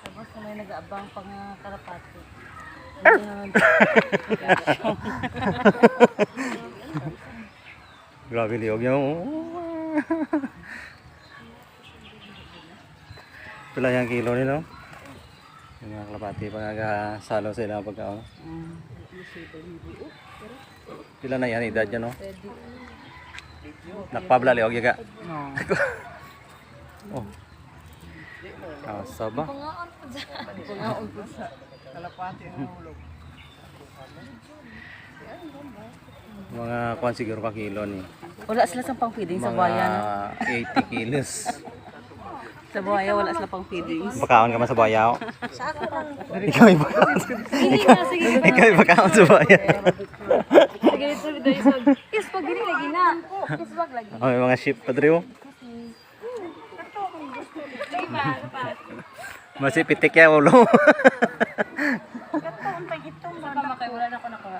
Tapos na may nag-aabang pang kalapati. Grabe liog yung. Pila yung kilo nila. Yung mga kalapati pa nagasalo sila pagka. Pila na yan edad yan no? Nakpabla liog yaga. No. Oh. Saba. Pangaon po sa kalapati ang hulog. Mga kuan siguro ka kilo ni. Wala sila sa pang feeding sa Mga bayan. 80 kilos. Sa buhaya wala sila pang feedings. Bakaon ka man sa bayaw. Sa ako lang. Ikaw ay bakaon. Sige na, sige na. Ikaw ay bakaon sa bayaw. Sige na, sige na. Kiss pag gini lagi na. Kiss bag lagi. Oh, may mga sheep padriw. Masih pitik ya ulo. Sa pamakay wala na ako naka.